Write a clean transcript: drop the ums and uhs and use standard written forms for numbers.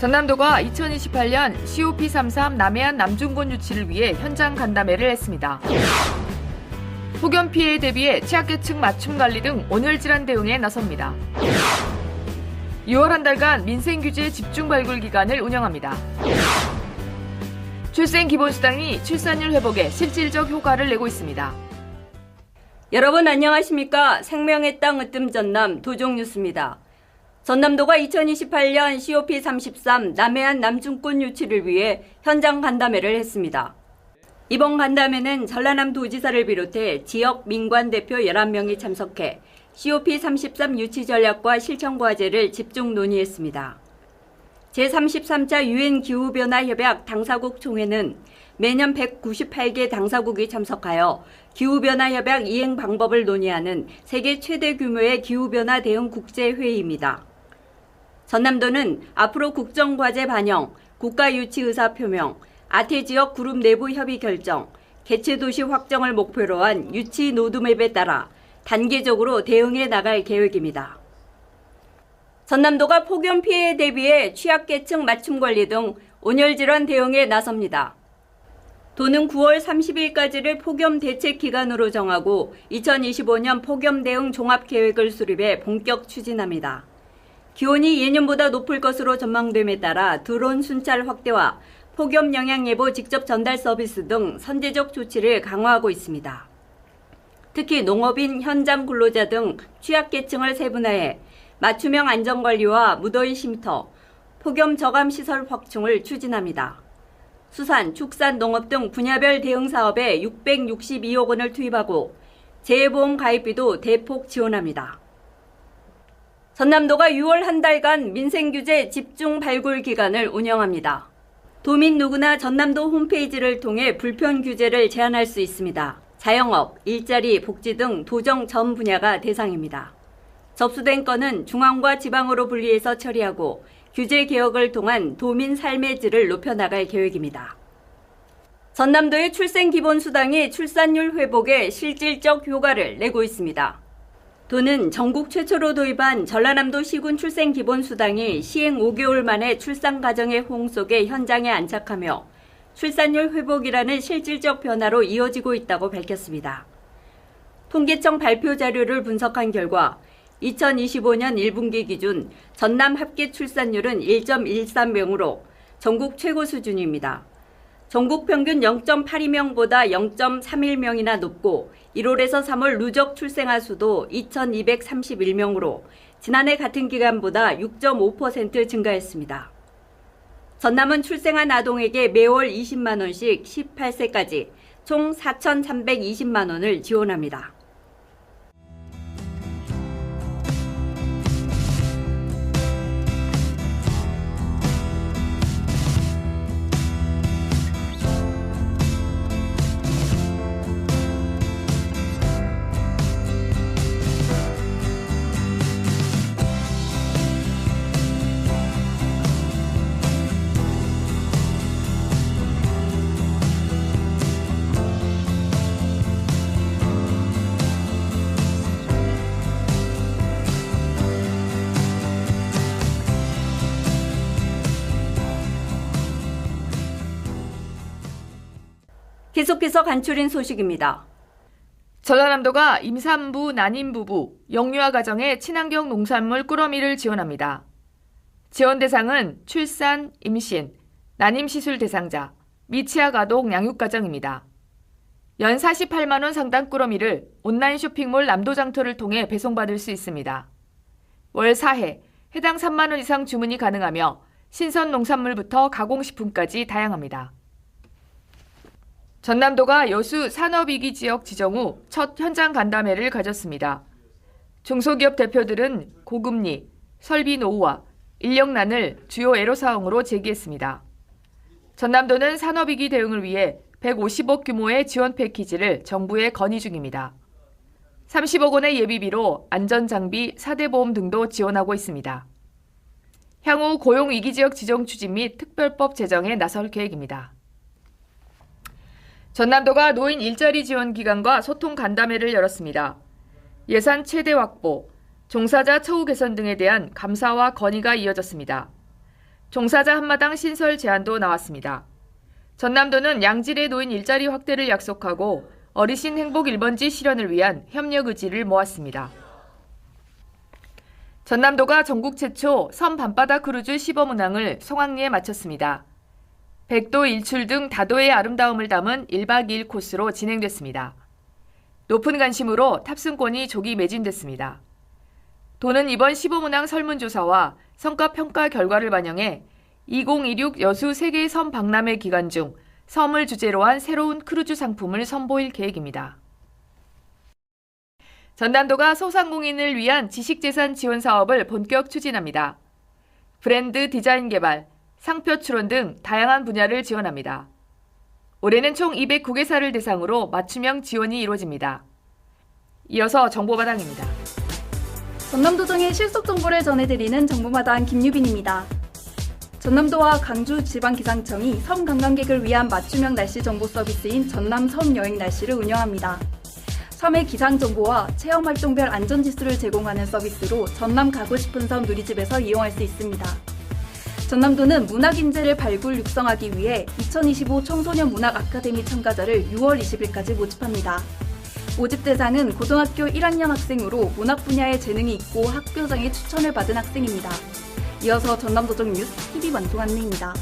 전남도가 2028년 COP33 남해안 남중권 유치를 위해 현장 간담회를 했습니다. 폭염 피해에 대비해 취약계층 맞춤 관리 등 온열 질환 대응에 나섭니다. 6월 한 달간 민생규제 집중 발굴 기간을 운영합니다. 출생기본수당이 출산율 회복에 실질적 효과를 내고 있습니다. 여러분 안녕하십니까? 생명의 땅 으뜸 전남 도종뉴스입니다. 전남도가 2028년 COP33 남해안 남중권 유치를 위해 현장 간담회를 했습니다. 이번 간담회는 전라남 도지사를 비롯해 지역 민관 대표 11명이 참석해 COP33 유치 전략과 실천 과제를 집중 논의했습니다. 제33차 유엔 기후변화 협약 당사국 총회는 매년 198개 당사국이 참석하여 기후변화 협약 이행 방법을 논의하는 세계 최대 규모의 기후변화 대응 국제회의입니다. 전남도는 앞으로 국정과제 반영, 국가유치 의사 표명, 아태지역 그룹 내부 협의 결정, 개체도시 확정을 목표로 한 유치 로드맵에 따라 단계적으로 대응해 나갈 계획입니다. 전남도가 폭염 피해에 대비해 취약계층 맞춤 관리 등 온열질환 대응에 나섭니다. 도는 9월 30일까지를 폭염 대책 기간으로 정하고 2025년 폭염 대응 종합계획을 수립해 본격 추진합니다. 기온이 예년보다 높을 것으로 전망됨에 따라 드론 순찰 확대와 폭염 영향 예보 직접 전달 서비스 등 선제적 조치를 강화하고 있습니다. 특히 농업인, 현장 근로자 등 취약계층을 세분화해 맞춤형 안전관리와 무더위 쉼터, 폭염 저감 시설 확충을 추진합니다. 수산, 축산, 농업 등 분야별 대응 사업에 662억 원을 투입하고 재해보험 가입비도 대폭 지원합니다. 전남도가 6월 한 달간 민생규제 집중 발굴 기간을 운영합니다. 도민 누구나 전남도 홈페이지를 통해 불편 규제를 제안할 수 있습니다. 자영업, 일자리, 복지 등 도정 전 분야가 대상입니다. 접수된 건은 중앙과 지방으로 분리해서 처리하고 규제 개혁을 통한 도민 삶의 질을 높여나갈 계획입니다. 전남도의 출생기본수당이 출산율 회복에 실질적 효과를 내고 있습니다. 도는 전국 최초로 도입한 전라남도 시군 출생기본수당이 시행 5개월 만에 출산 가정의 호응 속에 현장에 안착하며 출산율 회복이라는 실질적 변화로 이어지고 있다고 밝혔습니다. 통계청 발표 자료를 분석한 결과 2025년 1분기 기준 전남 합계 출산율은 1.13명으로 전국 최고 수준입니다. 전국 평균 0.82명보다 0.31명이나 높고 1월에서 3월 누적 출생아 수도 2,231명으로 지난해 같은 기간보다 6.5% 증가했습니다. 전남은 출생한 아동에게 매월 20만 원씩 18세까지 총 4,320만 원을 지원합니다. 계속해서 간추린 소식입니다. 전라남도가 임산부, 난임부부, 영유아 가정에 친환경 농산물 꾸러미를 지원합니다. 지원 대상은 출산, 임신, 난임시술 대상자, 미취학 아동 양육가정입니다. 연 48만 원 상당 꾸러미를 온라인 쇼핑몰 남도장터를 통해 배송받을 수 있습니다. 월 4회, 해당 3만 원 이상 주문이 가능하며 신선 농산물부터 가공식품까지 다양합니다. 전남도가 여수 산업위기 지역 지정 후 첫 현장 간담회를 가졌습니다. 중소기업 대표들은 고금리, 설비 노후화, 인력난을 주요 애로사항으로 제기했습니다. 전남도는 산업위기 대응을 위해 150억 규모의 지원 패키지를 정부에 건의 중입니다. 30억 원의 예비비로 안전장비, 4대 보험 등도 지원하고 있습니다. 향후 고용위기지역 지정 추진 및 특별법 제정에 나설 계획입니다. 전남도가 노인 일자리 지원 기관과 소통 간담회를 열었습니다. 예산 최대 확보, 종사자 처우 개선 등에 대한 감사와 건의가 이어졌습니다. 종사자 한마당 신설 제안도 나왔습니다. 전남도는 양질의 노인 일자리 확대를 약속하고 어르신 행복 1번지 실현을 위한 협력 의지를 모았습니다. 전남도가 전국 최초 섬 밤바다 크루즈 시범 운항을 송악리에 마쳤습니다. 백도, 일출 등 다도의 아름다움을 담은 1박 2일 코스로 진행됐습니다. 높은 관심으로 탑승권이 조기 매진됐습니다. 도는 이번 시범 운항 설문조사와 성과 평가 결과를 반영해 2026 여수 세계 섬 박람회 기간 중 섬을 주제로 한 새로운 크루즈 상품을 선보일 계획입니다. 전남도가 소상공인을 위한 지식재산 지원 사업을 본격 추진합니다. 브랜드 디자인 개발, 상표 출원 등 다양한 분야를 지원합니다. 올해는 총 209개사를 대상으로 맞춤형 지원이 이루어집니다. 이어서 정보마당입니다. 전남도정의 실속 정보를 전해드리는 정보마당 김유빈입니다. 전남도와 강주지방기상청이 섬 관광객을 위한 맞춤형 날씨 정보 서비스인 전남 섬 여행 날씨를 운영합니다. 섬의 기상 정보와 체험 활동별 안전 지수를 제공하는 서비스로 전남 가고 싶은 섬 누리집에서 이용할 수 있습니다. 전남도는 문학 인재를 발굴 육성하기 위해 2025 청소년 문학 아카데미 참가자를 6월 20일까지 모집합니다. 모집 대상은 고등학교 1학년 학생으로 문학 분야에 재능이 있고 학교장의 추천을 받은 학생입니다. 이어서 전남도정 뉴스 TV 방송 안내입니다.